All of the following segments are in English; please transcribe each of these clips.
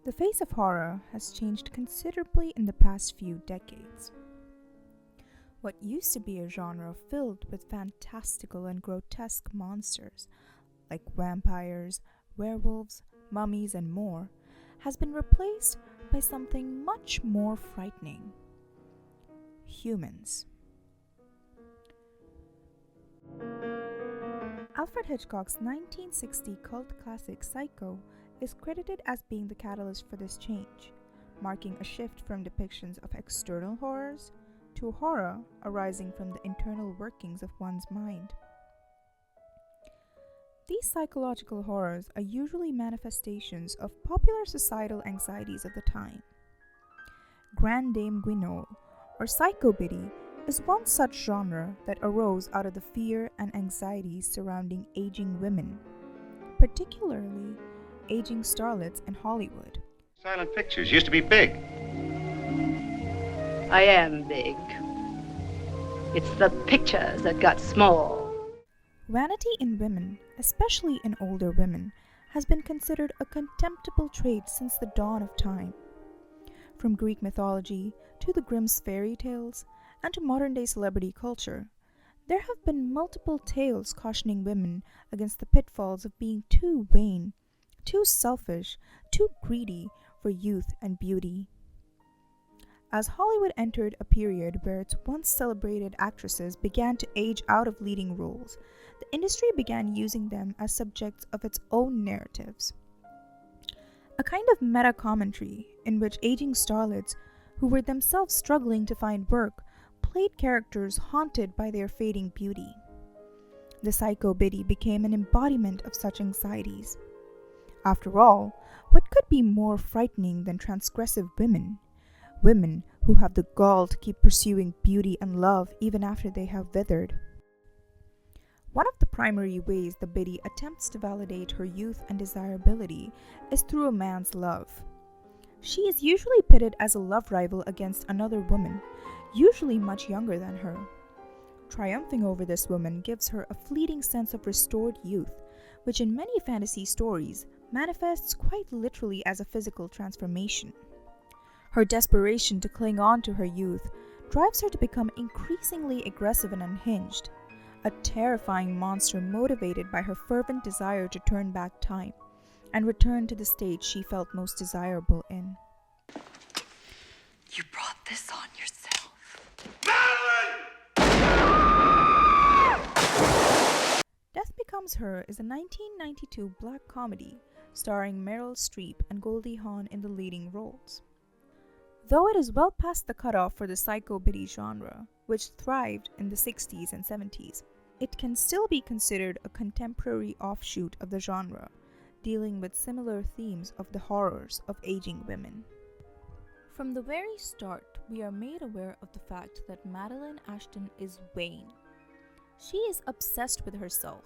The face of horror has changed considerably in the past few decades. What used to be a genre filled with fantastical and grotesque monsters, like vampires, werewolves, mummies, and more, has been replaced by something much more frightening: humans. Alfred Hitchcock's 1960 cult classic Psycho is credited as being the catalyst for this change, marking a shift from depictions of external horrors to horror arising from the internal workings of one's mind. These psychological horrors are usually manifestations of popular societal anxieties of the time. Grand Dame Guignol, or Psycho-Biddy, is one such genre that arose out of the fear and anxieties surrounding aging women, particularly aging starlets in Hollywood. Silent pictures used to be big. I am big. It's the pictures that got small. Vanity in women, especially in older women, has been considered a contemptible trait since the dawn of time. From Greek mythology to the Grimm's fairy tales and to modern-day celebrity culture, there have been multiple tales cautioning women against the pitfalls of being too vain, too selfish, too greedy for youth and beauty. As Hollywood entered a period where its once celebrated actresses began to age out of leading roles, the industry began using them as subjects of its own narratives. A kind of meta-commentary in which aging starlets, who were themselves struggling to find work, played characters haunted by their fading beauty. The Psycho-Biddy became an embodiment of such anxieties. After all, what could be more frightening than transgressive women? Women who have the gall to keep pursuing beauty and love even after they have withered. One of the primary ways the Biddy attempts to validate her youth and desirability is through a man's love. She is usually pitted as a love rival against another woman, usually much younger than her. Triumphing over this woman gives her a fleeting sense of restored youth, which in many fantasy stories manifests quite literally as a physical transformation. Her desperation to cling on to her youth drives her to become increasingly aggressive and unhinged, a terrifying monster motivated by her fervent desire to turn back time and return to the state she felt most desirable in. You brought this on yourself. Death Becomes Her is a 1992 black comedy starring Meryl Streep and Goldie Hawn in the leading roles. Though it is well past the cutoff for the Psycho-Biddy genre, which thrived in the 60s and 70s, it can still be considered a contemporary offshoot of the genre, dealing with similar themes of the horrors of aging women. From the very start, we are made aware of the fact that Madeline Ashton is vain. She is obsessed with herself,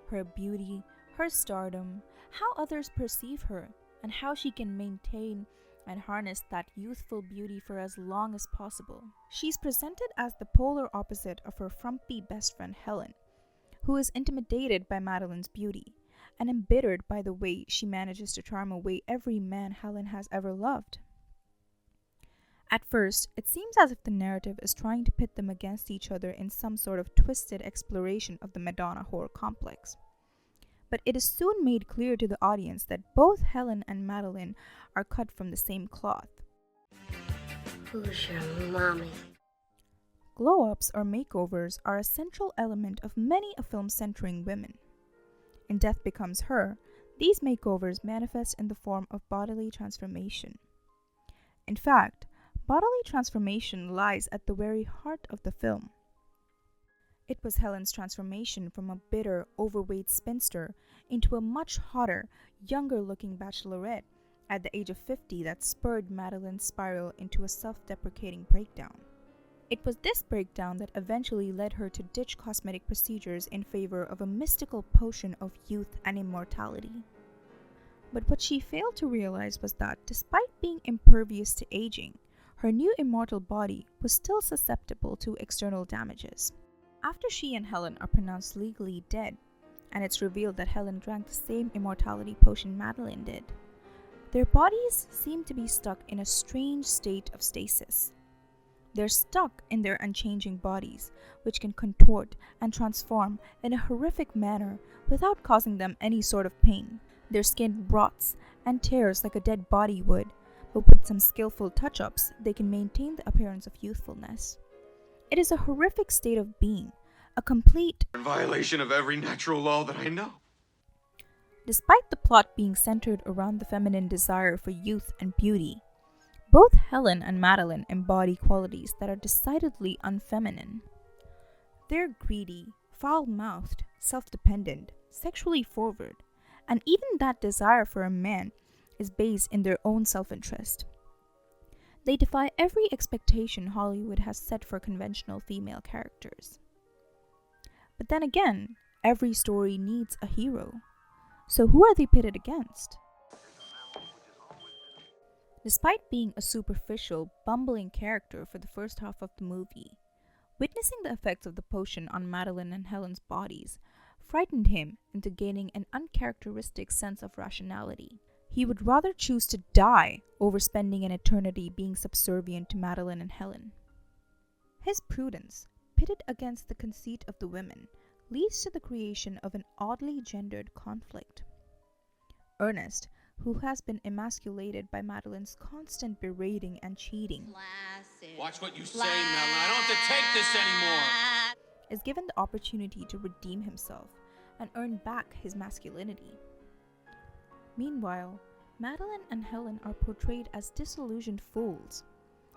her beauty, her stardom, how others perceive her, and how she can maintain and harness that youthful beauty for as long as possible. She's presented as the polar opposite of her frumpy best friend Helen, who is intimidated by Madeline's beauty and embittered by the way she manages to charm away every man Helen has ever loved. At first, it seems as if the narrative is trying to pit them against each other in some sort of twisted exploration of the Madonna horror complex. But it is soon made clear to the audience that both Helen and Madeline are cut from the same cloth. Who's your mommy? Glow-ups or makeovers are a central element of many a film centering women. In Death Becomes Her, these makeovers manifest in the form of bodily transformation. In fact, bodily transformation lies at the very heart of the film. It was Helen's transformation from a bitter, overweight spinster into a much hotter, younger-looking bachelorette at the age of 50 that spurred Madeline's spiral into a self-deprecating breakdown. It was this breakdown that eventually led her to ditch cosmetic procedures in favor of a mystical potion of youth and immortality. But what she failed to realize was that, despite being impervious to aging, her new immortal body was still susceptible to external damages. After she and Helen are pronounced legally dead, and it's revealed that Helen drank the same immortality potion Madeline did, Their bodies seem to be stuck in a strange state of stasis. They're stuck in their unchanging bodies, which can contort and transform in a horrific manner without causing them any sort of pain. Their skin rots and tears like a dead body would, but with some skillful touch-ups, they can maintain the appearance of youthfulness. It is a horrific state of being, a complete violation of every natural law that I know. Despite the plot being centered around the feminine desire for youth and beauty, both Helen and Madeline embody qualities that are decidedly unfeminine. They're greedy, foul-mouthed, self-dependent, sexually forward, and even that desire for a man is based in their own self-interest. They defy every expectation Hollywood has set for conventional female characters. But then again, every story needs a hero. So who are they pitted against? Despite being a superficial, bumbling character for the first half of the movie, witnessing the effects of the potion on Madeline and Helen's bodies frightened him into gaining an uncharacteristic sense of rationality. He would rather choose to die over spending an eternity being subservient to Madeline and Helen. His prudence, pitted against the conceit of the women, leads to the creation of an oddly gendered conflict. Ernest, who has been emasculated by Madeline's constant berating and cheating, Watch what you say, Madeline. I don't have to take this anymore. is given the opportunity to redeem himself and earn back his masculinity. Meanwhile, Madeline and Helen are portrayed as disillusioned fools,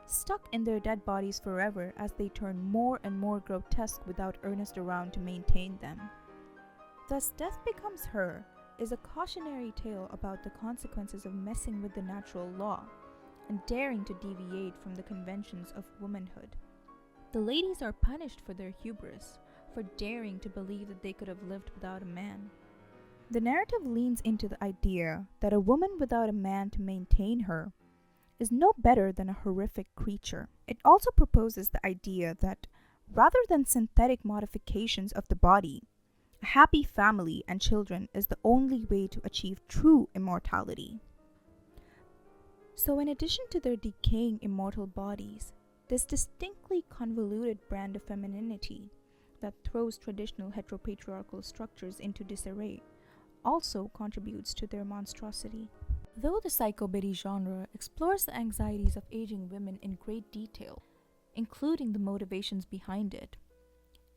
stuck in their dead bodies forever as they turn more and more grotesque without Ernest around to maintain them. Thus, Death Becomes Her is a cautionary tale about the consequences of messing with the natural law and daring to deviate from the conventions of womanhood. The ladies are punished for their hubris, for daring to believe that they could have lived without a man. The narrative leans into the idea that a woman without a man to maintain her is no better than a horrific creature. It also proposes the idea that, rather than synthetic modifications of the body, a happy family and children is the only way to achieve true immortality. So in addition to their decaying immortal bodies, this distinctly convoluted brand of femininity that throws traditional heteropatriarchal structures into disarray also contributes to their monstrosity. Though the Psycho-Biddy genre explores the anxieties of aging women in great detail, including the motivations behind it,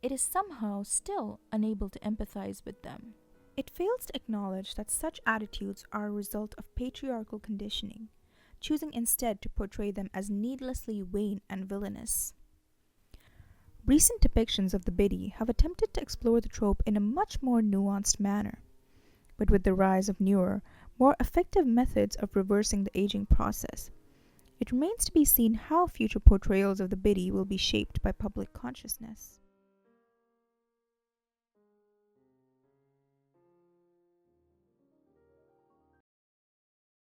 it is somehow still unable to empathize with them. It fails to acknowledge that such attitudes are a result of patriarchal conditioning, choosing instead to portray them as needlessly vain and villainous. Recent depictions of the Biddy have attempted to explore the trope in a much more nuanced manner, but with the rise of newer, more effective methods of reversing the aging process, it remains to be seen how future portrayals of the Biddy will be shaped by public consciousness.